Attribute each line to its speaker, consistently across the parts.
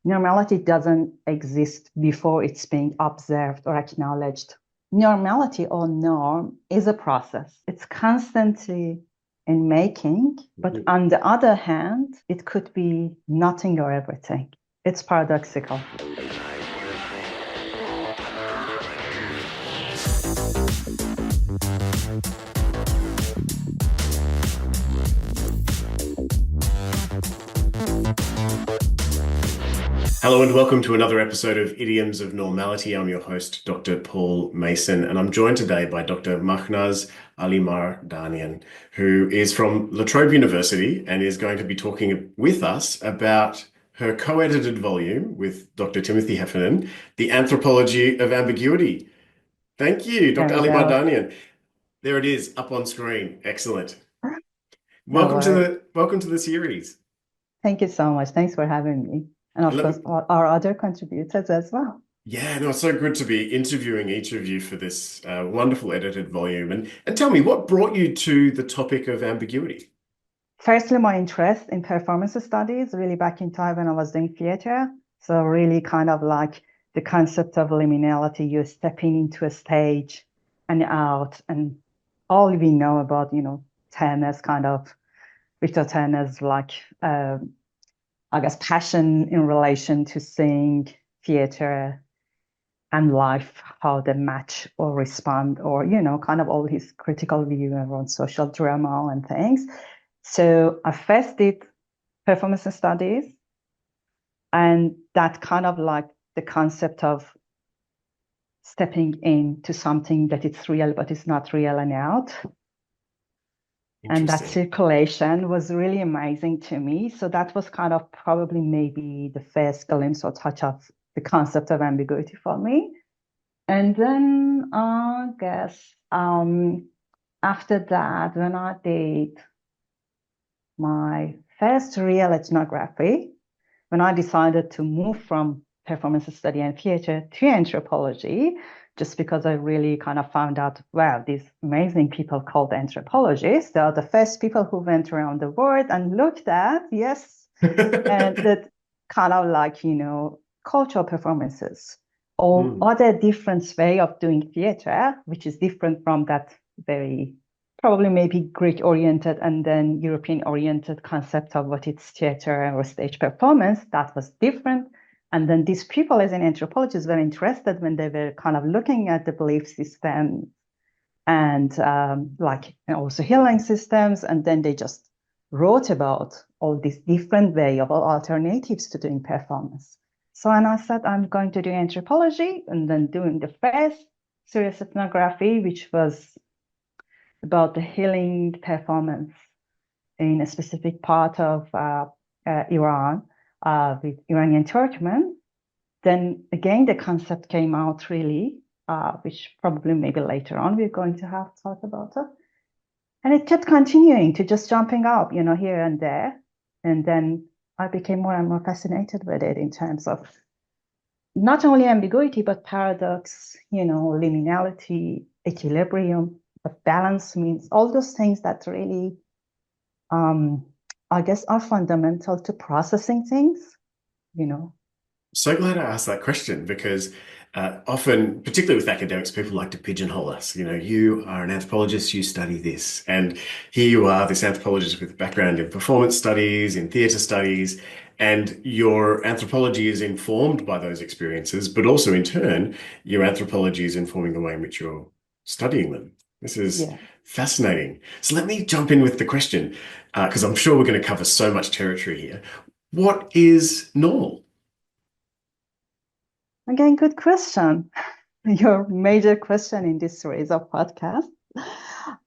Speaker 1: Normality doesn't exist before it's being observed or acknowledged. Normality or norm is a process. It's constantly in making, but on the other hand, it could be nothing or everything. It's paradoxical.
Speaker 2: Hello and welcome to another episode of Idioms of Normality. I'm your host, Dr. Paul Mason, and I'm joined today by Dr. Mahnaz Alimardanian, who is from La Trobe University and is going to be talking with us about her co-edited volume with Dr. Timothy Heffernan, The Anthropology of Ambiguity. Thank you,
Speaker 1: There
Speaker 2: Dr.
Speaker 1: we go.
Speaker 2: Alimardanian. There it is, up on screen. Excellent.
Speaker 1: No
Speaker 2: Welcome to
Speaker 1: worries.
Speaker 2: the series.
Speaker 1: Thank you so much. Thanks for having me. And of
Speaker 2: Let
Speaker 1: course,
Speaker 2: me,
Speaker 1: our other contributors as well.
Speaker 2: Yeah, no, it's so good to be interviewing each of you for this wonderful edited volume. And tell me, what brought you to the topic of ambiguity?
Speaker 1: Firstly, my interest in performance studies, really back in time when I was doing theater. So really kind of like the concept of liminality, you stepping into a stage and out, and all we know about, Turner's kind of, Victor Turner's like, I guess, passion in relation to seeing theater and life, how they match or respond, or, kind of all his critical view around social drama and things. So I first did performance studies, and that kind of like the concept of stepping into something that it's real, but it's not real and out. And that
Speaker 2: Interesting.
Speaker 1: circulation was really amazing to me. So that was kind of probably maybe the first glimpse or touch of the concept of ambiguity for me. And then I guess after that, when I did my first real ethnography, when I decided to move from performance study and theater to anthropology, just because I really kind of found out, wow, these amazing people called anthropologists, they are the first people who went around the world and looked at, yes, and that kind of like, cultural performances or
Speaker 2: Mm,
Speaker 1: other different way of doing theater, which is different from that very probably maybe Greek oriented and then European oriented concept of what it's theater or stage performance. That was different. And then these people, as an anthropologist, were interested when they were kind of looking at the belief system and and also healing systems. And then they just wrote about all these different way of alternatives to doing performance. So, and I said, I'm going to do anthropology and then doing the first serious ethnography, which was about the healing performance in a specific part of Iran with Iranian Turkmen. Then again, the concept came out really, which probably maybe later on we're going to have to talk about it. And it kept continuing to just jumping up, here and there. And then I became more and more fascinated with it in terms of not only ambiguity, but paradox, liminality, equilibrium, what balance means, all those things that really, um, I guess, are fundamental to processing things, you know.
Speaker 2: So glad I asked that question because often, particularly with academics, people like to pigeonhole us. You know, you are an anthropologist, you study this. And here you are, this anthropologist with a background in performance studies, in theatre studies, and your anthropology is informed by those experiences, but also in turn, your anthropology is informing the way in which you're studying them. This is
Speaker 1: Yeah.
Speaker 2: fascinating. So let me jump in with the question, because I'm sure we're going to cover so much territory here. What is normal?
Speaker 1: Again, good question. Your major question in this series of podcasts.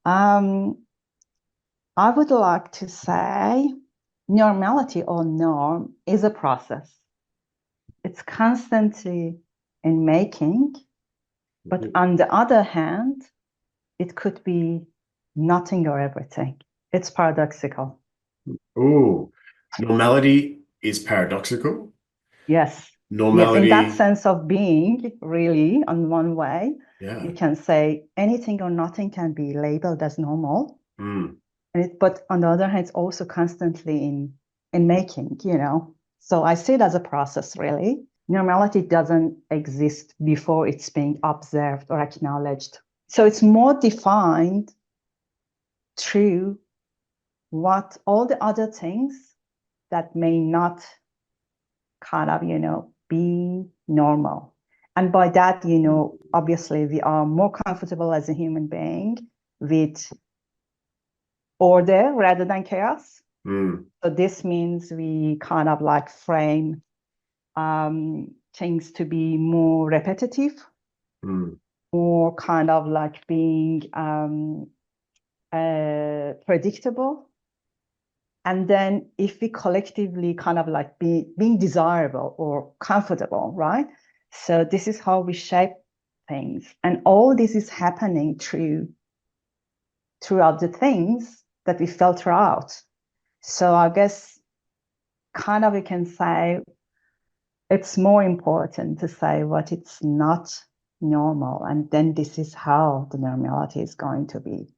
Speaker 1: Um, I would like to say normality or norm is a process. It's constantly in making, but on the other hand, it could be nothing or everything. It's paradoxical.
Speaker 2: Ooh, normality is paradoxical.
Speaker 1: Yes. Yes, in that
Speaker 2: Normality,
Speaker 1: sense of being, really, on one way,
Speaker 2: yeah.
Speaker 1: you can say anything or nothing can be labeled as normal.
Speaker 2: Mm.
Speaker 1: But on the other hand, it's also constantly in making. So I see it as a process, really. Normality doesn't exist before it's being observed or acknowledged. So it's more defined through what all the other things that may not kind of, be normal. And by that, obviously we are more comfortable as a human being with order rather than chaos. So this means we kind of like frame things to be more repetitive, more kind of like being predictable. And then if we collectively kind of like being desirable or comfortable, right? So this is how we shape things. And all this is happening throughout the things that we filter out. So I guess kind of we can say it's more important to say what it's not normal. And then this is how the normality is going to be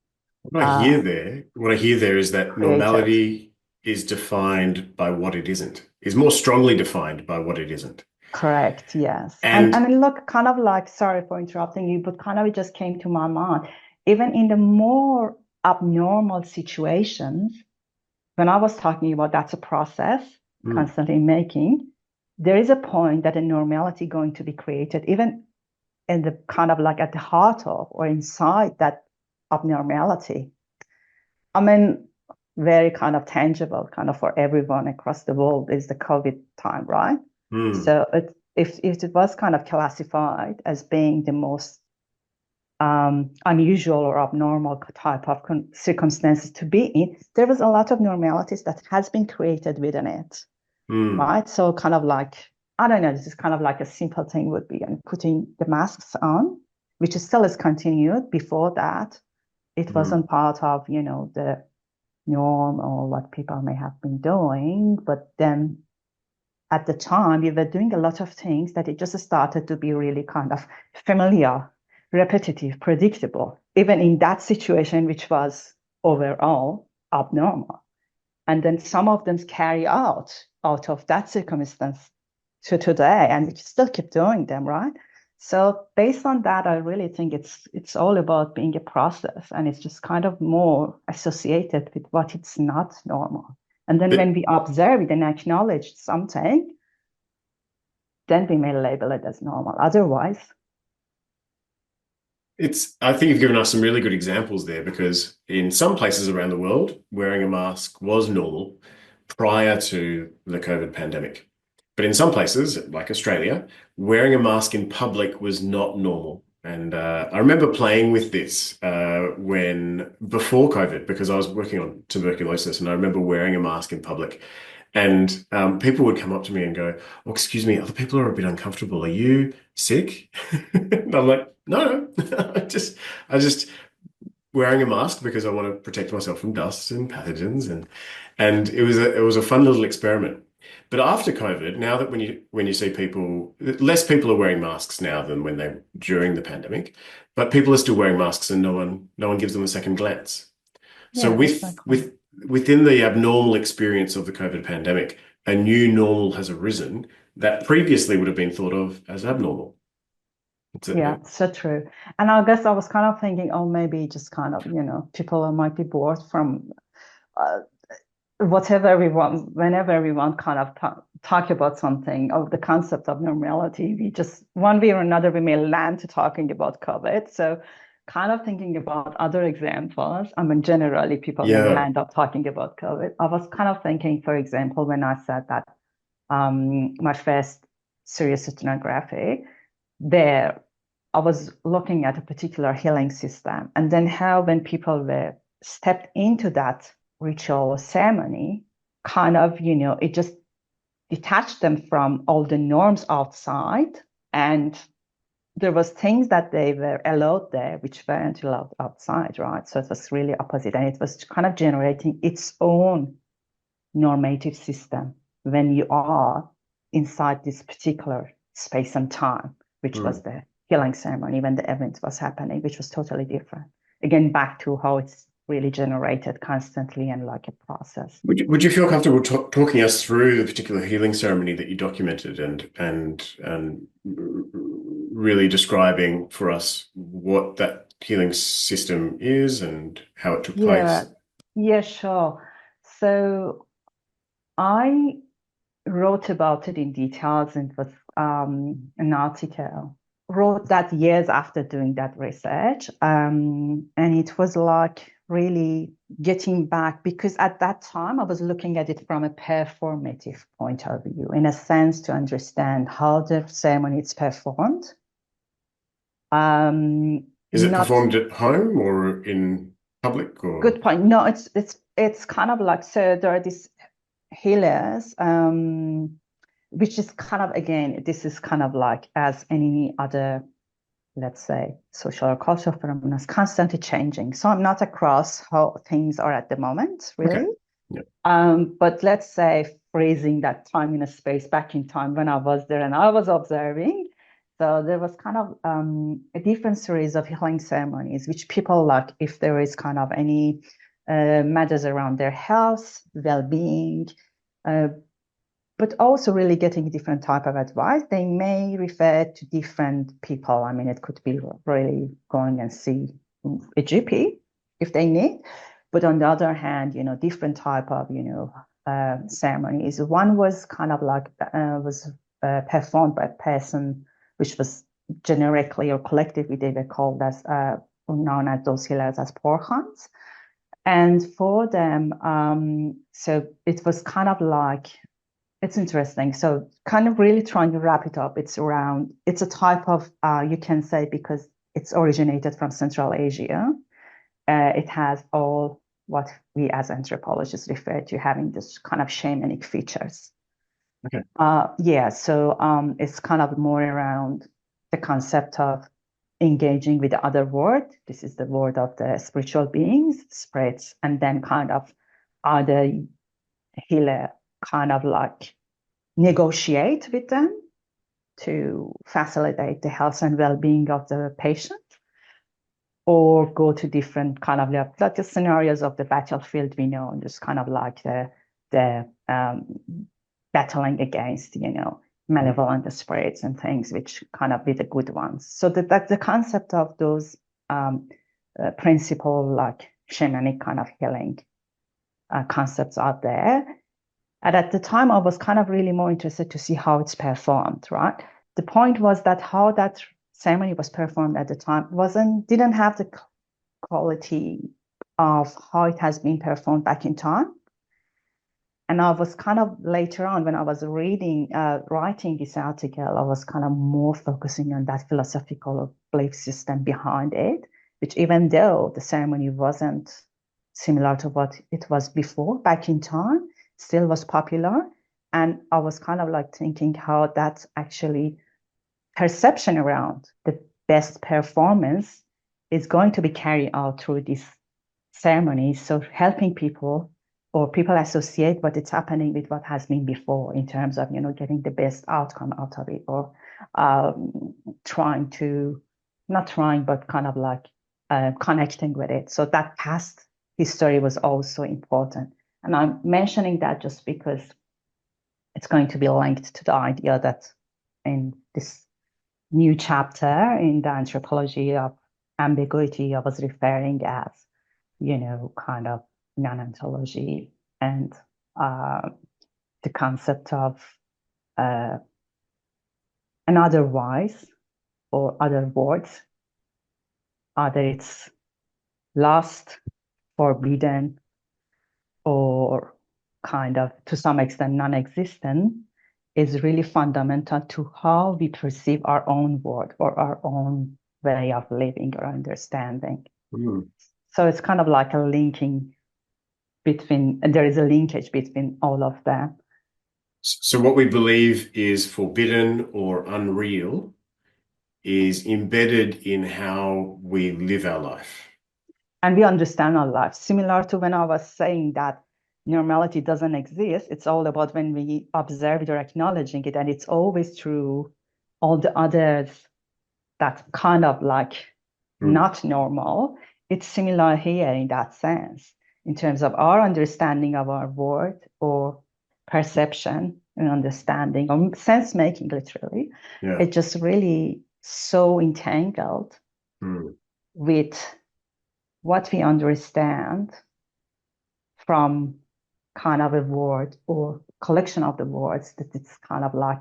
Speaker 2: What I hear there is that
Speaker 1: created.
Speaker 2: normality is defined by what it isn't, is more strongly defined by what it isn't.
Speaker 1: Correct, yes.
Speaker 2: And
Speaker 1: And look, kind of like, sorry for interrupting you, but kind of it just came to my mind. Even in the more abnormal situations, when I was talking about that's a process constantly making, there is a point that a normality going to be created, even in the kind of like at the heart of or inside that abnormality. I mean, very kind of tangible, kind of for everyone across the world is the COVID time, right? So if it was kind of classified as being the most unusual or abnormal type of circumstances to be in, there was a lot of normalities that has been created within it, right? So kind of like, I don't know, this is kind of like a simple thing would be putting the masks on, which is still is continued. Before that, it wasn't part of, the norm or what people may have been doing. But then at the time, we were doing a lot of things that it just started to be really kind of familiar, repetitive, predictable, even in that situation, which was overall abnormal. And then some of them carry out of that circumstance to today, and we still keep doing them, right? So based on that, I really think it's all about being a process, and it's just kind of more associated with what it's not normal. And then when we observe it and acknowledge something, then we may label it as normal. Otherwise,
Speaker 2: I think you've given us some really good examples there because in some places around the world, wearing a mask was normal prior to the COVID pandemic. But in some places, like Australia, wearing a mask in public was not normal. And I remember playing with this when before COVID, because I was working on tuberculosis, and I remember wearing a mask in public. And people would come up to me and go, "Oh, excuse me, other people are a bit uncomfortable. Are you sick?" And I'm like, "No, no, I just wearing a mask because I want to protect myself from dust and pathogens." And it was a fun little experiment. But after COVID, now that when you see people, less people are wearing masks now than when they during the pandemic, but people are still wearing masks and no one gives them a second glance. So
Speaker 1: yeah, exactly.
Speaker 2: within the abnormal experience of the COVID pandemic, a new normal has arisen that previously would have been thought of as abnormal.
Speaker 1: Yeah, so true. And I guess I was kind of thinking, oh, maybe just kind of, people might be bored from uh, whenever everyone kind of talk about something of the concept of normality, we just one way or another we may land to talking about COVID. So kind of thinking about other examples. I mean, generally people may
Speaker 2: Yeah.
Speaker 1: land up talking about COVID. I was kind of thinking, for example, when I said that my first serious ethnography, there I was looking at a particular healing system, and then how when people were stepped into that ritual or ceremony, kind of, it just detached them from all the norms outside, and there was things that they were allowed there which weren't allowed outside, right? So it was really opposite, and it was kind of generating its own normative system when you are inside this particular space and time, which was the healing ceremony when the event was happening, which was totally different. Again, back to how it's really generated constantly and like a process.
Speaker 2: Would you feel comfortable talking us through the particular healing ceremony that you documented and really describing for us what that healing system is and how it took
Speaker 1: Yeah,
Speaker 2: place?
Speaker 1: yeah, sure. So I wrote about it in details and it was an article. Wrote that years after doing that research. And it was like really getting back because at that time I was looking at it from a performative point of view, in a sense, to understand how the ceremony is performed.
Speaker 2: Is it
Speaker 1: Not
Speaker 2: performed at home or in public or?
Speaker 1: good point. No, it's kind of like, so there are these healers, which is kind of, again, this is kind of like as any other, let's say, social or cultural phenomenon, is constantly changing. So I'm not across how things are at the moment,
Speaker 2: Okay.
Speaker 1: really.
Speaker 2: Yeah.
Speaker 1: But let's say freezing that time in a space back in time when I was there and I was observing. So there was kind of a different series of healing ceremonies, which people like if there is kind of any matters around their health, well-being, uh, but also really getting different type of advice. They may refer to different people. I mean, it could be really going and see a GP if they need. But on the other hand, different type of, ceremonies. One was kind of like, was performed by a person, which was generically or collectively, they were called as, known as those healers as porkhans. And for them, so it was kind of like, it's interesting. So kind of really trying to wrap it up. It's a type of, you can say, because it's originated from Central Asia, it has all what we as anthropologists refer to having this kind of shamanic features.
Speaker 2: Okay.
Speaker 1: Yeah, so it's kind of more around the concept of engaging with the other world. This is the world of the spiritual beings, spirits, and then kind of other healer kind of like negotiate with them to facilitate the health and well-being of the patient, or go to different kind of like the scenarios of the battlefield we know, and just kind of like the battling against malevolent spirits and things, which kind of be the good ones. So that's the concept of those principle like shamanic kind of healing concepts out there. And at the time, I was kind of really more interested to see how it's performed, right? The point was that how that ceremony was performed at the time didn't have the quality of how it has been performed back in time. And I was kind of later on when I was writing this article, I was kind of more focusing on that philosophical belief system behind it, which even though the ceremony wasn't similar to what it was before back in time, still was popular. And I was kind of like thinking how that's actually perception around the best performance is going to be carried out through these ceremonies. So helping people or people associate what is happening with what has been before in terms of, getting the best outcome out of it, or not trying, but kind of like connecting with it. So that past history was also important. And I'm mentioning that just because it's going to be linked to the idea that in this new chapter in the Anthropology of Ambiguity, I was referring as, kind of non-ontology and the concept of an otherwise or other words, either it's lost, forbidden, or kind of to some extent non-existent, is really fundamental to how we perceive our own world or our own way of living or understanding.
Speaker 2: Mm.
Speaker 1: So it's kind of like a linking between, and there is a linkage between all of them.
Speaker 2: So what we believe is forbidden or unreal is embedded in how we live our life.
Speaker 1: And we understand our life. Similar to when I was saying that normality doesn't exist, it's all about when we observe it or acknowledging it, and it's always through all the others that kind of like
Speaker 2: Mm.
Speaker 1: not normal. it's similar here in that sense, in terms of our understanding of our world or perception and understanding or sense making, literally.
Speaker 2: Yeah.
Speaker 1: It's just really so entangled with what we understand from kind of a word or collection of the words that it's kind of like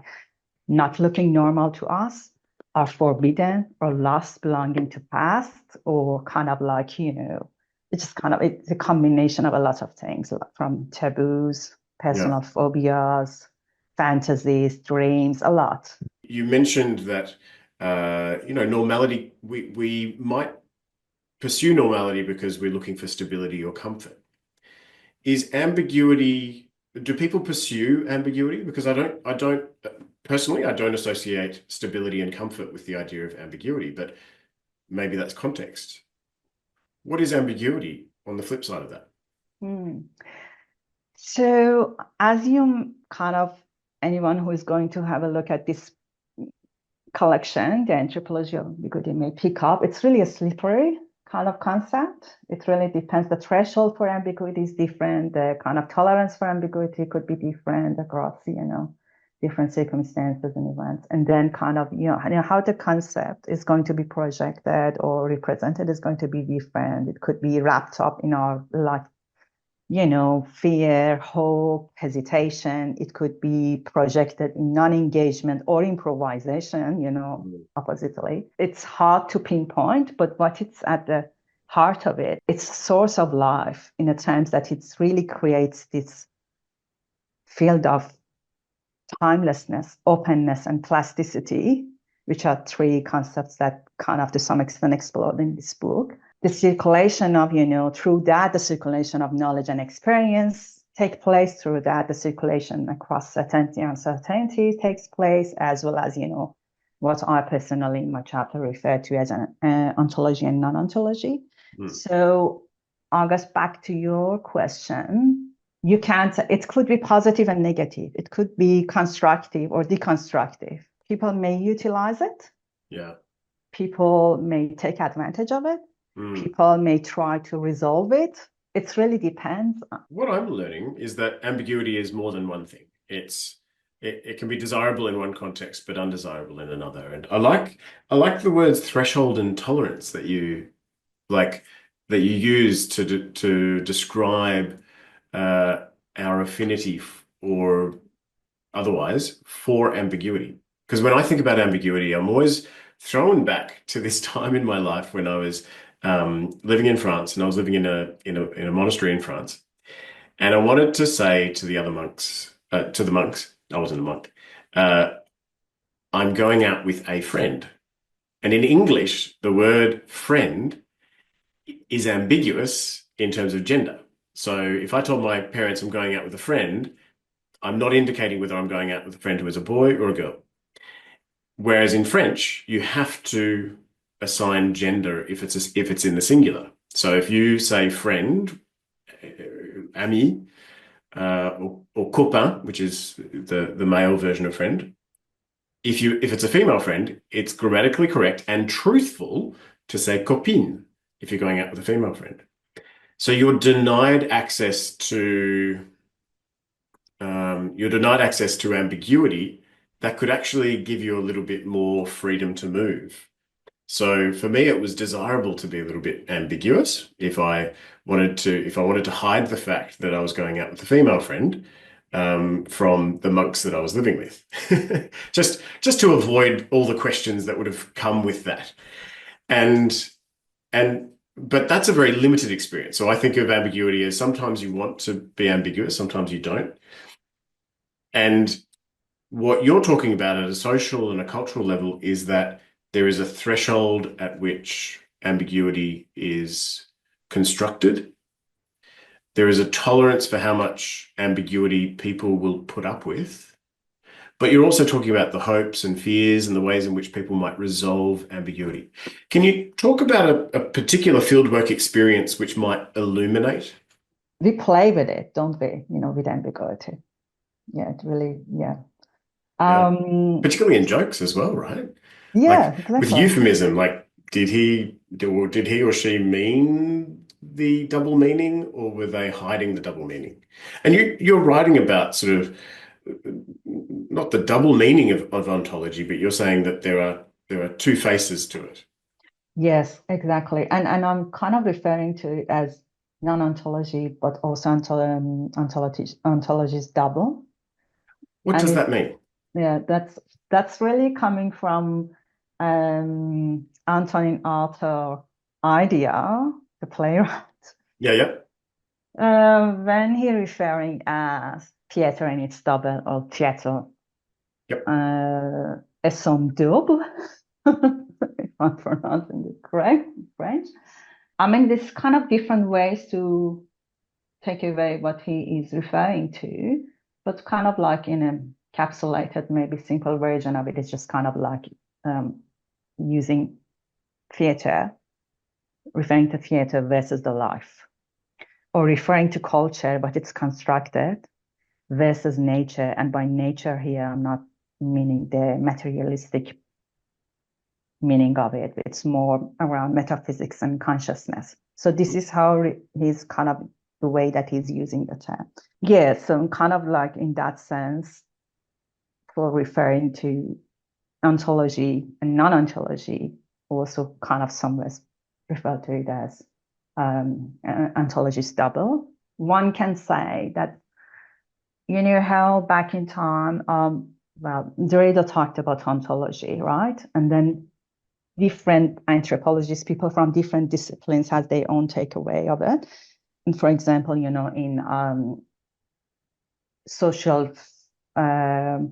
Speaker 1: not looking normal to us, are forbidden or lost, belonging to past, or kind of like, it's just kind of, it's a combination of a lot of things, like from taboos, personal phobias, fantasies, dreams, a lot.
Speaker 2: You mentioned that, normality, we might pursue normality because we're looking for stability or comfort. Is ambiguity, do people pursue ambiguity? Because personally, I don't associate stability and comfort with the idea of ambiguity, but maybe that's context. What is ambiguity on the flip side of that?
Speaker 1: So as you kind of, anyone who is going to have a look at this collection, the Anthropology of Ambiguity, may pick up, it's really a slippery kind of concept. It really depends. The threshold for ambiguity is different. The kind of tolerance for ambiguity could be different across, different circumstances and events. And then kind of, how the concept is going to be projected or represented is going to be different. It could be wrapped up in our life, fear, hope, hesitation. It could be projected in non-engagement or improvisation, oppositely. It's hard to pinpoint, but what it's at the heart of it, it's a source of life in a sense that it really creates this field of timelessness, openness, and plasticity, which are three concepts that kind of to some extent explode in this book. The circulation of, through that, the circulation of knowledge and experience take place. Through that, the circulation across certainty and uncertainty takes place, as well as, what I personally in my chapter refer to as an ontology and non-ontology. So, August, back to your question, it could be positive and negative. It could be constructive or deconstructive. People may utilize it.
Speaker 2: Yeah.
Speaker 1: People may take advantage of it. People may try to resolve it. It really depends.
Speaker 2: What I'm learning is that ambiguity is more than one thing. It can be desirable in one context, but undesirable in another. And I like the words threshold and tolerance that you use to describe our affinity or otherwise for ambiguity. Because when I think about ambiguity, I'm always thrown back to this time in my life when I was living in France, and I was living in a monastery in France, and I wanted to say to the other monks, I wasn't a monk, I'm going out with a friend. And in English, the word friend is ambiguous in terms of gender. So if I told my parents I'm going out with a friend, I'm not indicating whether I'm going out with a friend who is a boy or a girl. Whereas in French, you have to assign gender if it's in the singular. So if you say friend, ami, or copain, which is the male version of friend, if it's a female friend, it's grammatically correct and truthful to say copine if you're going out with a female friend. So you're denied access to ambiguity that could actually give you a little bit more freedom to move. So for me, it was desirable to be a little bit ambiguous if I wanted to hide the fact that I was going out with a female friend from the monks that I was living with, just to avoid all the questions that would have come with that. But that's a very limited experience. So I think of ambiguity as sometimes you want to be ambiguous, sometimes you don't. And what you're talking about at a social and a cultural level is that there is a threshold at which ambiguity is constructed. There is a tolerance for how much ambiguity people will put up with. But you're also talking about the hopes and fears and the ways in which people might resolve ambiguity. Can you talk about a particular fieldwork experience which might illuminate?
Speaker 1: We play with it, don't we? With ambiguity. Yeah, it really, yeah.
Speaker 2: Particularly in jokes as well, right?
Speaker 1: Yeah,
Speaker 2: Like with
Speaker 1: exactly.
Speaker 2: euphemism, like did he or she mean the double meaning, or were they hiding the double meaning? And you're writing about sort of not the double meaning of ontology, but you're saying that there are two faces to it.
Speaker 1: Yes, exactly. And I'm kind of referring to it as non-ontology, but also ontology is double.
Speaker 2: What
Speaker 1: And
Speaker 2: does
Speaker 1: it,
Speaker 2: that mean?
Speaker 1: yeah, that's really coming from Antonin Arthur idea, the playwright,
Speaker 2: Yeah, yeah.
Speaker 1: when he referring as theater and its double or theater,
Speaker 2: Yep.
Speaker 1: a somme double, if I'm pronouncing it correct in French. I mean, there's kind of different ways to take away what he is referring to, but kind of like in a capsulated, maybe simple version of it is just kind of like using theater, referring to theater versus the life, or referring to culture, but it's constructed versus nature. And by nature here, I'm not meaning the materialistic meaning of it. It's more around metaphysics and consciousness. So this is how he's kind of the way that he's using the term. Yeah, so kind of like in that sense, for referring to ontology and non-ontology, also kind of somewhere refer to it as ontology's double. One can say that, you know, how back in time, well, Derrida talked about ontology, right? And then different anthropologists, people from different disciplines has their own takeaway of it. And for example, you know, in social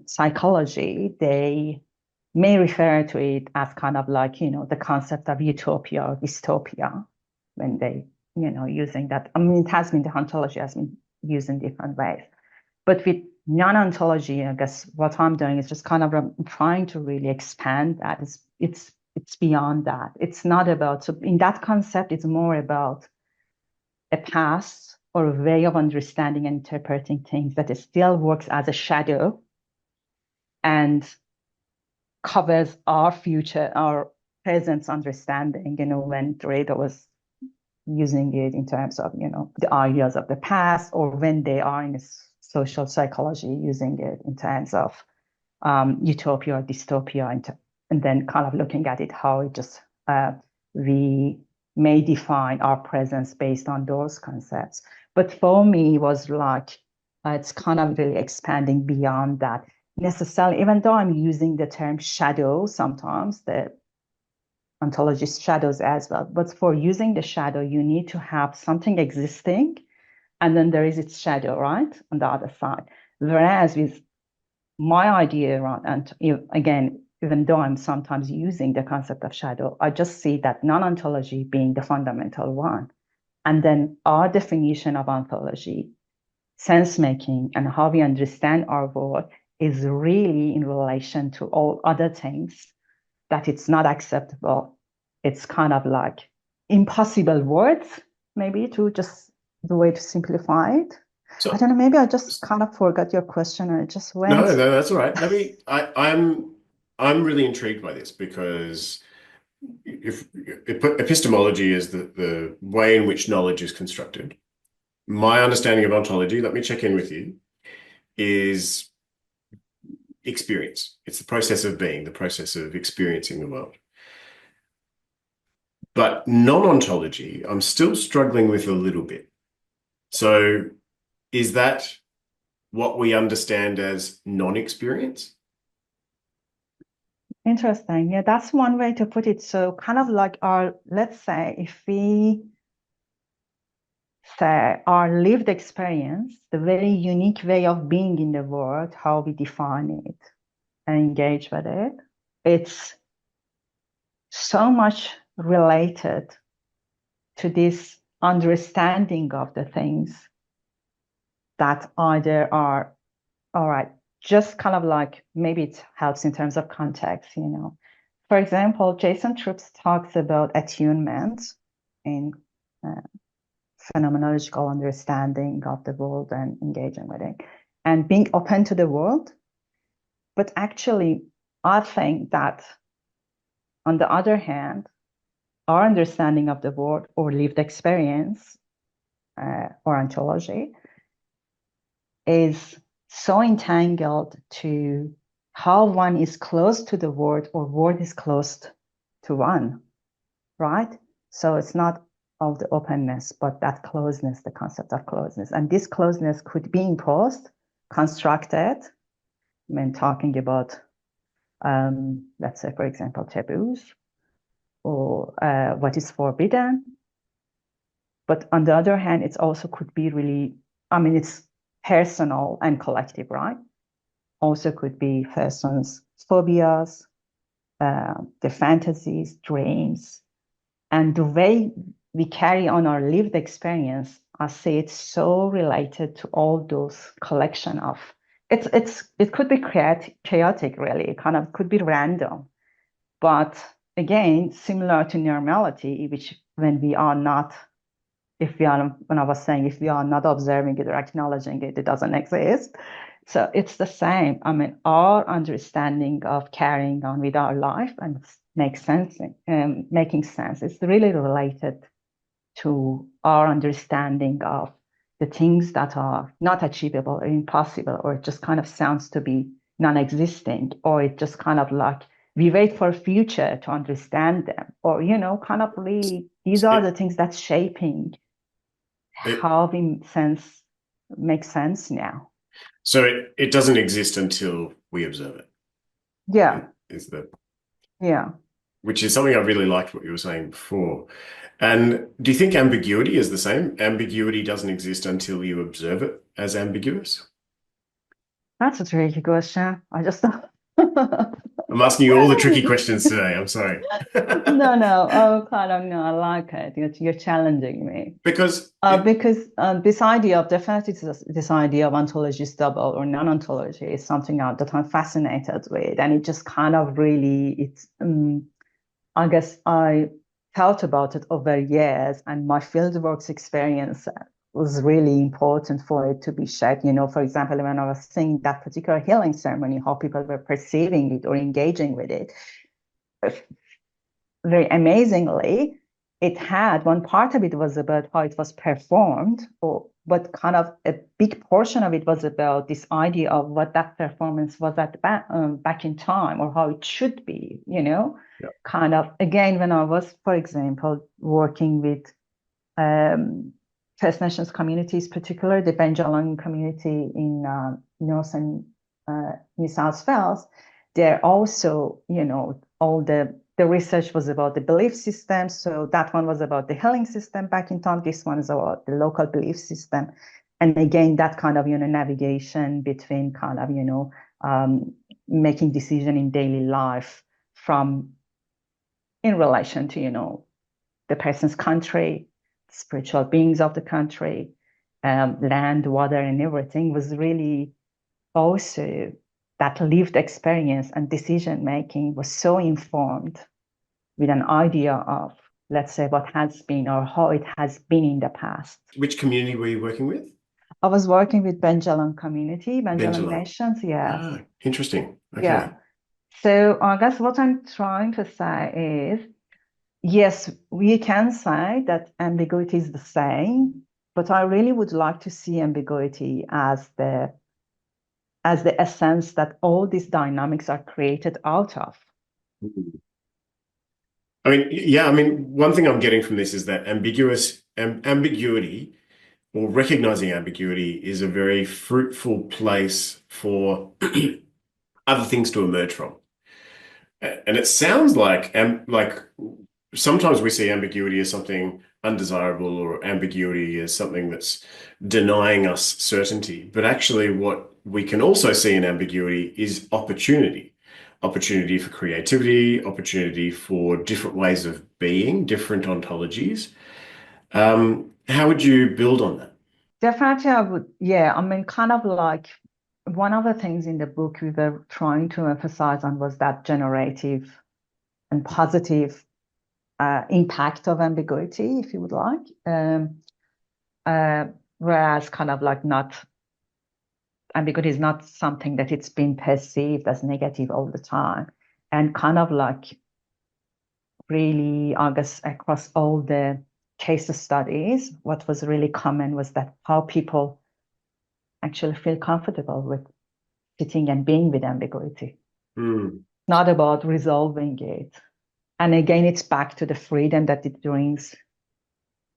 Speaker 1: psychology, they may refer to it as kind of like, you know, the concept of utopia or dystopia when they, you know, using that. I mean, it has been, the ontology has been used in different ways. But with non-ontology, I guess what I'm doing is just kind of trying to really expand that. It's beyond that. It's not about, so in that concept, it's more about a past or a way of understanding and interpreting things that still works as a shadow and covers our future, our present understanding, you know, when Derrida was using it in terms of, you know, the ideas of the past, or when they are in social psychology using it in terms of utopia or dystopia, and then kind of looking at it, how it just, we may define our presence based on those concepts. But for me, it was like, it's kind of really expanding beyond that necessarily, even though I'm using the term shadow sometimes, the ontologist shadows as well. But for using the shadow, you need to have something existing, and then there is its shadow, right, on the other side. Whereas with my idea around, and again, even though I'm sometimes using the concept of shadow, I just see that non-ontology being the fundamental one. And then our definition of ontology, sense making, and how we understand our world is really in relation to all other things, that it's not acceptable. It's kind of like impossible words, maybe, to just the way to simplify it. I
Speaker 2: So
Speaker 1: don't know, maybe I just kind of forgot your question and it just
Speaker 2: no,
Speaker 1: went.
Speaker 2: no, that's all right. I'm really intrigued by this because if epistemology is the way in which knowledge is constructed, my understanding of ontology, let me check in with you, is experience. It's the process of being, the process of experiencing the world. But non-ontology, I'm still struggling with a little bit. So is that what we understand as non-experience?
Speaker 1: Interesting. Yeah, that's one way to put it. So kind of like our, let's say, if we say our lived experience, the very unique way of being in the world, how we define it and engage with it, it's so much related to this understanding of the things that either are, all right, just kind of like, maybe it helps in terms of context, you know. For example, Jason Tripp talks about attunement in uh, phenomenological understanding of the world and engaging with it and being open to the world. But actually, I think that on the other hand, our understanding of the world or lived experience or ontology is so entangled to how one is close to the world or world is close to one, right? So it's not of the openness, but that closeness, the concept of closeness. And this closeness could be imposed, constructed, when talking about, let's say, for example, taboos or what is forbidden. But on the other hand, it also could be really, I mean, it's personal and collective, right? Also could be person's phobias, the fantasies, dreams, and the way we carry on our lived experience. I say it's so related to all those collection of it could be chaotic, really. It kind of could be random, but again, similar to normality, which when we are not, if we are, when I was saying, if we are not observing it or acknowledging it, it doesn't exist. So it's the same. I mean, our understanding of carrying on with our life and making sense is really related to our understanding of the things that are not achievable or impossible, or it just kind of sounds to be non-existing, or it just kind of like we wait for future to understand them, or, kind of really, these are the things that's shaping
Speaker 2: It,
Speaker 1: how we make sense now.
Speaker 2: so it doesn't exist until we observe it.
Speaker 1: Yeah,
Speaker 2: Is the
Speaker 1: yeah.
Speaker 2: Which is something I really liked what you were saying before. And do you think ambiguity is the same? Ambiguity doesn't exist until you observe it as ambiguous?
Speaker 1: That's a tricky question. I just
Speaker 2: I'm asking you all the tricky questions today. I'm sorry.
Speaker 1: no. Oh, kind of no. I like it. You're challenging me.
Speaker 2: Because
Speaker 1: Because this idea of definitely this idea of ontology double or non-ontology is something that I'm fascinated with, and it just kind of really it's. I guess I thought about it over years, and my fieldwork experience was really important for it to be shaped. For example, when I was seeing that particular healing ceremony, how people were perceiving it or engaging with it, very amazingly, it had one part of it was about how it was performed, but kind of a big portion of it was about this idea of what that performance was back in time, or how it should be,
Speaker 2: yeah.
Speaker 1: kind of, again, when I was, for example, working with First Nations communities, particularly the Benjamin community in North and New South Wales, they're also, all the research was about the belief system. So that one was about the healing system back in time. This one is about the local belief system. And again, that kind of, navigation between kind of, making decision in daily life from in relation to, the person's country, spiritual beings of the country, land, water, and everything was really also that lived experience and decision making was so informed with an idea of, let's say, what has been or how it has been in the past.
Speaker 2: Which community were you working with?
Speaker 1: I was working with Benjamin community, Benjamin
Speaker 2: Benjamin.
Speaker 1: Nations, yes.
Speaker 2: Ah, interesting.
Speaker 1: Yeah.
Speaker 2: Okay.
Speaker 1: So I guess what I'm trying to say is, yes, we can say that ambiguity is the same, but I really would like to see ambiguity as the essence that all these dynamics are created out of.
Speaker 2: I mean, yeah, I mean, one thing I'm getting from this is that ambiguity or recognizing ambiguity is a very fruitful place for other things to emerge from. And it sounds like sometimes we see ambiguity as something undesirable or ambiguity as something that's denying us certainty. But actually, what we can also see in ambiguity is opportunity. Opportunity for creativity, opportunity for different ways of being, different ontologies. How would you build on that?
Speaker 1: Definitely, I would. Yeah, I mean, kind of like one of the things in the book we were trying to emphasize on was that generative and positive impact of ambiguity, if you would like. Uh, Whereas kind of like not ambiguity is not something that it's been perceived as negative all the time. And kind of like really, I guess, across all the case studies, what was really common was that how people actually feel comfortable with sitting and being with ambiguity. Not about resolving it. And again, it's back to the freedom that it brings.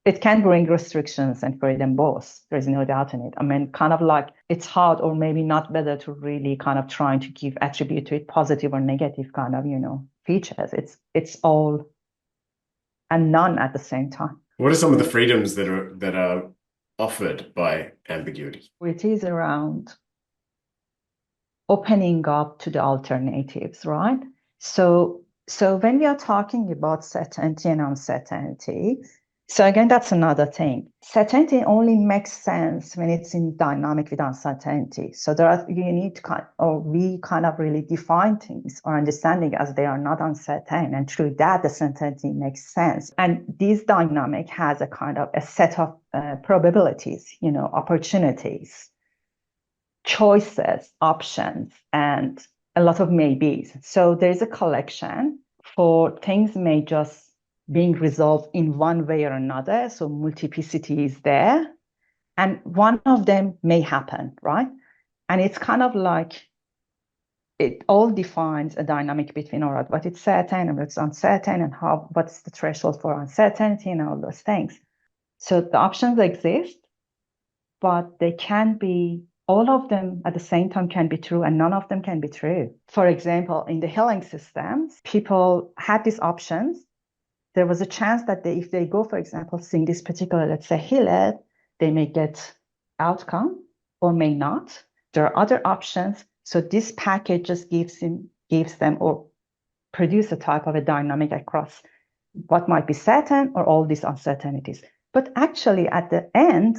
Speaker 1: It can bring restrictions and freedom both. There's no doubt in it. I mean, kind of like it's hard or maybe not better to really kind of trying to give attribute to it positive or negative kind of, features. It's all and none at the same time.
Speaker 2: What are some of the freedoms that are offered by ambiguity?
Speaker 1: It is around opening up to the alternatives, right? So when we are talking about certainty and uncertainty, so again, that's another thing. Certainty only makes sense when it's in dynamic with uncertainty. So we kind of really define things or understanding as they are not uncertain, and through that the certainty makes sense. And this dynamic has a kind of a set of probabilities, opportunities, choices, options, and a lot of maybes. So there's a collection for things may just being resolved in one way or another. So multiplicity is there. And one of them may happen, right? And it's kind of like it all defines a dynamic between, all right, what it's certain and what's uncertain and what's the threshold for uncertainty and all those things. So the options exist, but they can be, all of them at the same time can be true and none of them can be true. For example, in the healing systems, people had these options. There was a chance that if they go, for example, seeing this particular, let's say, healer, they may get outcome or may not. There are other options. So this package just gives them or produce a type of a dynamic across what might be certain or all these uncertainties. But actually, at the end,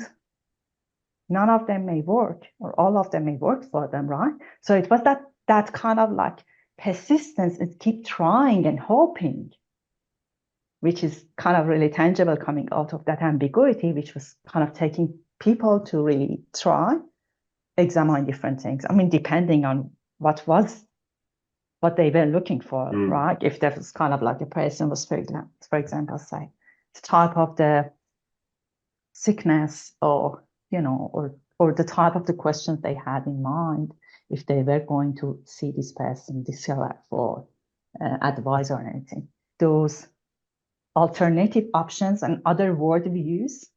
Speaker 1: none of them may work or all of them may work for them, right? So it was that kind of like persistence and keep trying and hoping, which is kind of really tangible coming out of that ambiguity, which was kind of taking people to really try, examine different things. I mean, depending on what they were looking for, right? If there was kind of like a person was, for example, say, the type of the sickness or, or the type of the questions they had in mind, if they were going to see this person, this healer for advice or anything. Those alternative options and other worldviews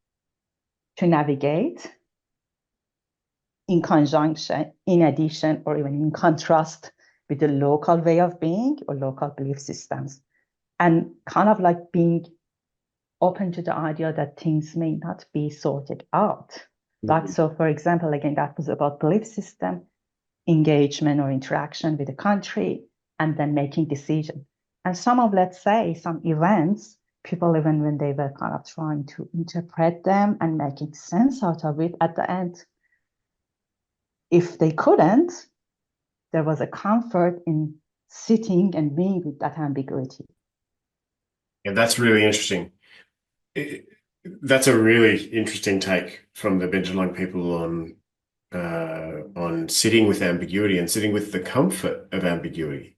Speaker 1: to navigate in conjunction, in addition, or even in contrast with the local way of being or local belief systems. And kind of like being open to the idea that things may not be sorted out. Like, so for example, again, that was about belief system, engagement or interaction with the country, and then making decisions. And some of, let's say, some events, people, even when they were kind of trying to interpret them and making sense out of it, at the end, if they couldn't, there was a comfort in sitting and being with that ambiguity.
Speaker 2: Yeah, that's really interesting. That's a really interesting take from the Benjamin people on sitting with ambiguity and sitting with the comfort of ambiguity.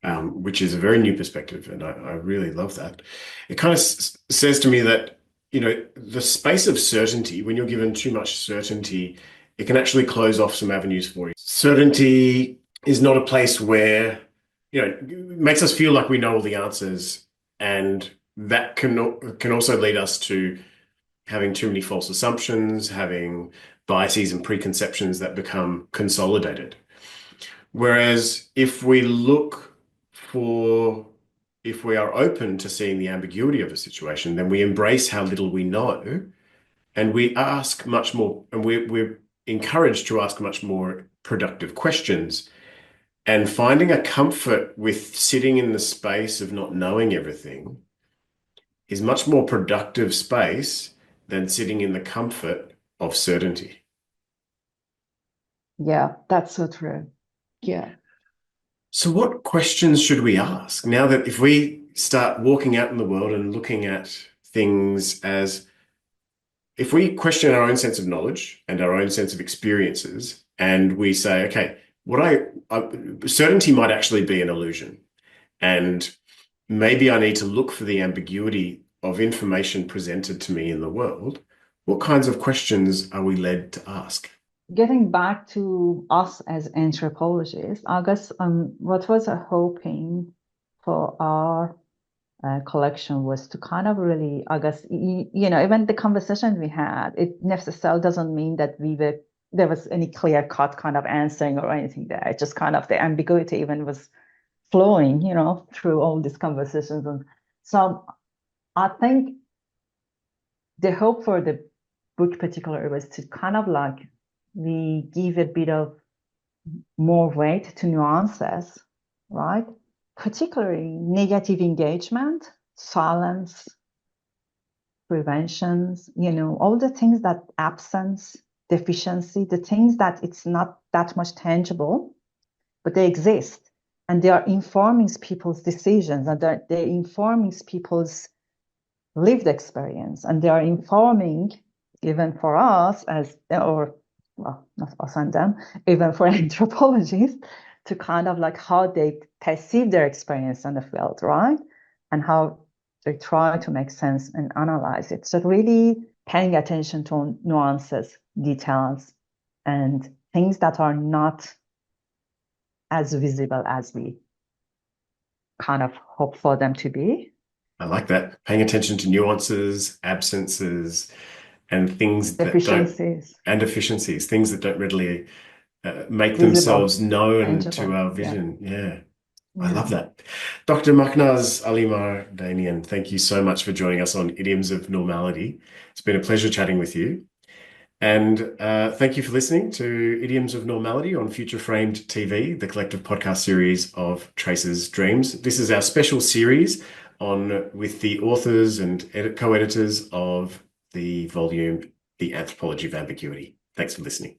Speaker 2: Which is a very new perspective, and I really love that. It kind of says to me that, the space of certainty, when you're given too much certainty, it can actually close off some avenues for you. Certainty is not a place where, it makes us feel like we know all the answers, and that can also lead us to having too many false assumptions, having biases and preconceptions that become consolidated. Whereas if we are open to seeing the ambiguity of a situation, then we embrace how little we know, and we ask much more, and we're encouraged to ask much more productive questions, and finding a comfort with sitting in the space of not knowing everything is much more productive space than sitting in the comfort of certainty.
Speaker 1: Yeah, that's so true. Yeah.
Speaker 2: So what questions should we ask now that if we start walking out in the world and looking at things as, if we question our own sense of knowledge and our own sense of experiences, and we say, okay, certainty might actually be an illusion. And maybe I need to look for the ambiguity of information presented to me in the world, what kinds of questions are we led to ask?
Speaker 1: Getting back to us as anthropologists, I guess what was hoping for our collection was to kind of really, I guess, even the conversation we had, it necessarily doesn't mean that there was any clear cut kind of answering or anything there. It just kind of the ambiguity even was flowing, through all these conversations. And so I think the hope for the book particularly was to kind of like we give a bit of more weight to nuances, right? Particularly negative engagement, silence, preventions, all the things that absence, deficiency, the things that it's not that much tangible, but they exist and they are informing people's decisions and they're informing people's lived experience and they are informing even for us not us and them, even for anthropologists to kind of like how they perceive their experience in the field, right? And how they try to make sense and analyze it. So really paying attention to nuances, details, and things that are not as visible as we kind of hope for them to be.
Speaker 2: I like that. Paying attention to nuances, absences, and things that don't,
Speaker 1: Deficiencies,
Speaker 2: and efficiencies, things that don't readily make
Speaker 1: visible,
Speaker 2: themselves known to
Speaker 1: tangible.
Speaker 2: our
Speaker 1: Yeah.
Speaker 2: vision. Yeah, I
Speaker 1: Yeah.
Speaker 2: love that. Dr. Mahnaz Alimardanian, thank you so much for joining us on Idioms of Normality. It's been a pleasure chatting with you. And thank you for listening to Idioms of Normality on Future Framed TV, the collective podcast series of Traces&Dreams. This is our special series with the authors and co-editors of the volume, The Anthropology of Ambiguity. Thanks for listening.